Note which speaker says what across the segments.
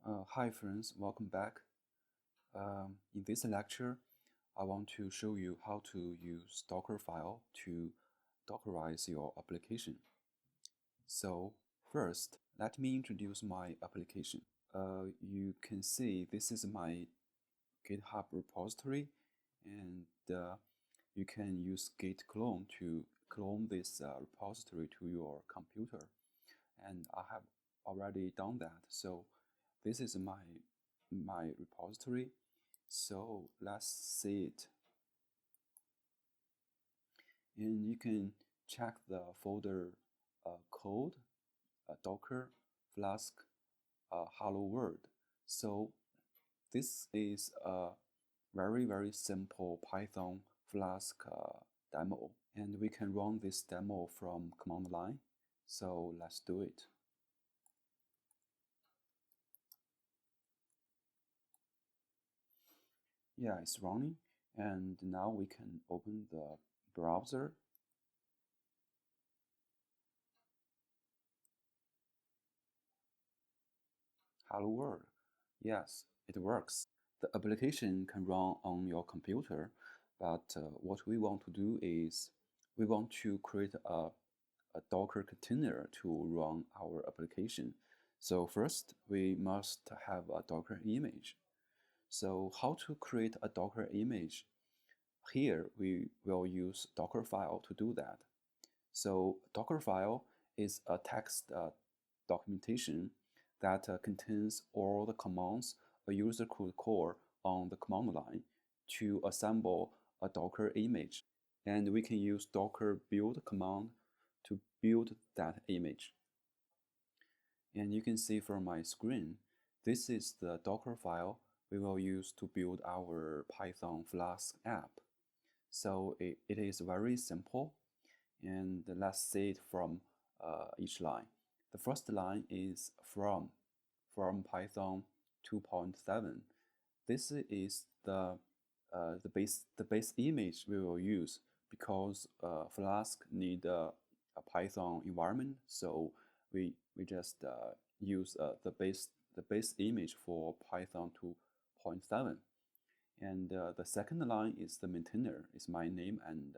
Speaker 1: Hi friends, welcome back. In this lecture, I want to show you how to use Dockerfile to Dockerize your application. So first, let me introduce my application. You can see this is my GitHub repository, and you can use git clone to clone this repository to your computer. And I have already done that. So this is my repository. So let's see it. And you can check the folder code, Docker, Flask, Hello World. So this is a very simple Python Flask demo. And we can run this demo from command line. So let's do it. Yeah, it's running. And now we can open the browser. Hello World. Yes, it works. The application can run on your computer, but what we want to do is we want to create a Docker container to run our application. So first, we must have a Docker image. So how to create a Docker image? Here, we will use Dockerfile to do that. So Dockerfile is a text documentation that contains all the commands a user could call on the command line to assemble a Docker image. And we can use Docker build command to build that image. And you can see from my screen, this is the Docker file we will use to build our Python Flask app. So it is very simple. And let's see it from each line. The first line is from Python 2.7. This is the base image we will use because Flask need a Python environment, so we just use the base image for Python 2.7. And the second line is the maintainer, is my name and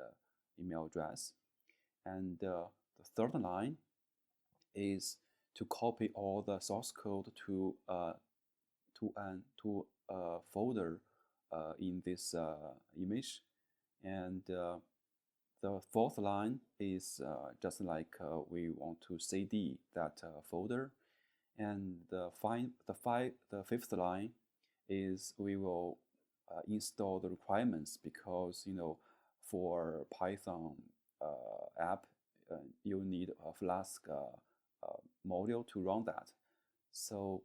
Speaker 1: email address. And the third line is to copy all the source code to a folder in this image. And the fourth line is just like we want to cd that folder. And the fifth line is we will install the requirements because for Python app you need a Flask module to run that. So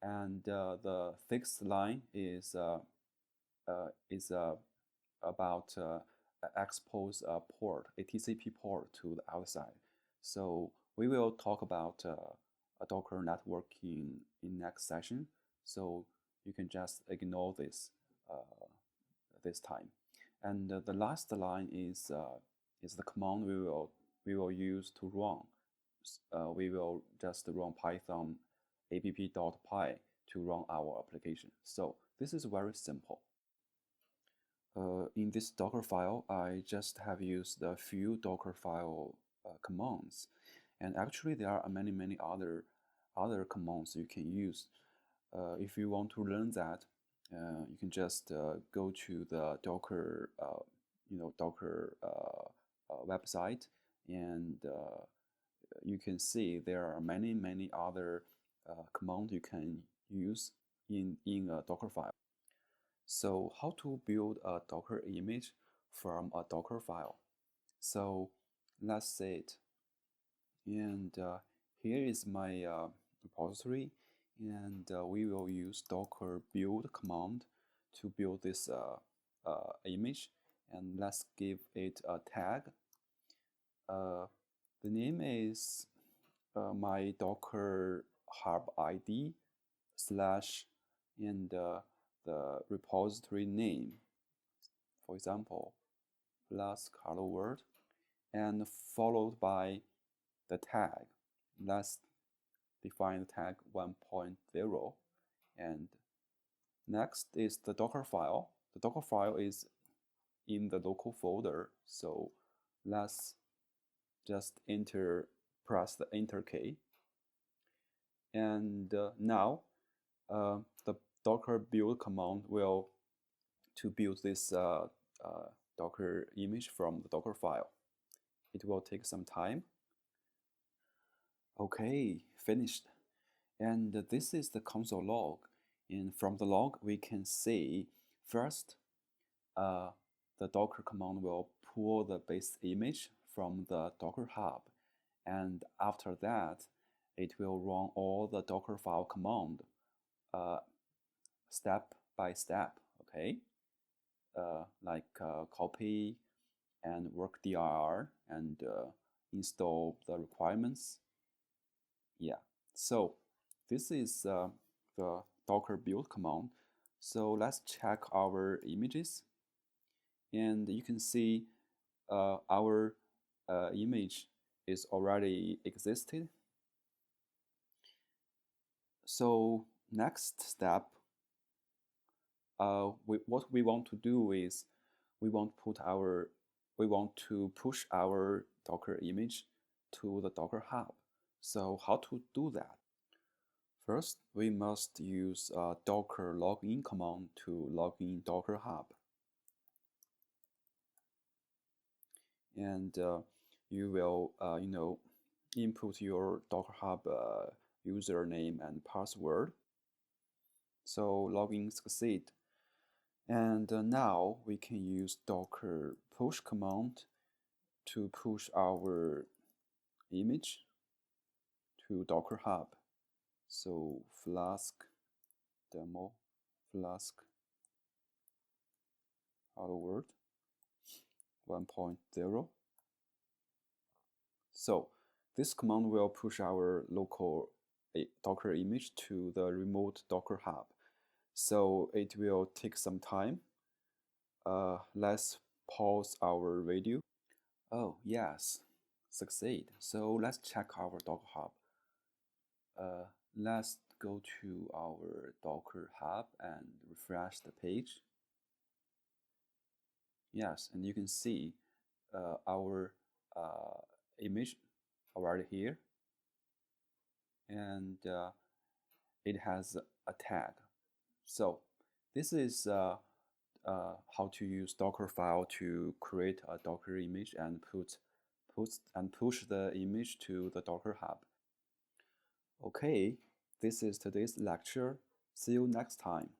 Speaker 1: and the sixth line is about expose a port, a TCP port to the outside. So we will talk about a Docker networking in next session. So you can just ignore this this time. And the last line is the command we will use to run. We will just run Python app.py to run our application. So this is very simple. In this Dockerfile, I just have used a few Dockerfile commands, and actually there are many other commands you can use. If you want to learn that, you can just go to the Docker, Docker website, and you can see there are many other commands you can use in a Dockerfile. So how to build a Docker image from a Dockerfile? So let's see it. And here is my repository, and we will use Docker build command to build this image. And let's give it a tag. The name is my Docker hub ID slash and the repository name, for example, Flask hello world, and followed by the tag. Let's define the tag 1.0, And next is the Dockerfile. The Dockerfile is in the local folder, so let's just press the enter key. And now the Docker build command will to build this Docker image from the Dockerfile. It will take some time. Okay, finished. And this is the console log. And from the log, we can see first, the Docker command will pull the base image from the Docker Hub. And after that, it will run all the Dockerfile command step by step, okay? Like copy and work dir and install the requirements. Yeah, so this is the Docker build command. So let's check our images. And you can see our image is already existed. So next step, what we want to do is we want to push our Docker image to the Docker Hub. So how to do that? First, we must use a Docker login command to log in Docker Hub. And you will, input your Docker Hub username and password. So login succeed. And now we can use Docker push command to push our image to Docker Hub. So flask demo flask hello world 1.0. So this command will push our local Docker image to the remote Docker Hub. So it will take some time. Let's pause our video. Oh, yes, succeed. So let's check our Docker Hub. Let's go to our Docker Hub and refresh the page. Yes, and you can see our image already here. And it has a tag. So this is how to use Dockerfile to create a Docker image and push the image to the Docker Hub. Okay, this is today's lecture. See you next time.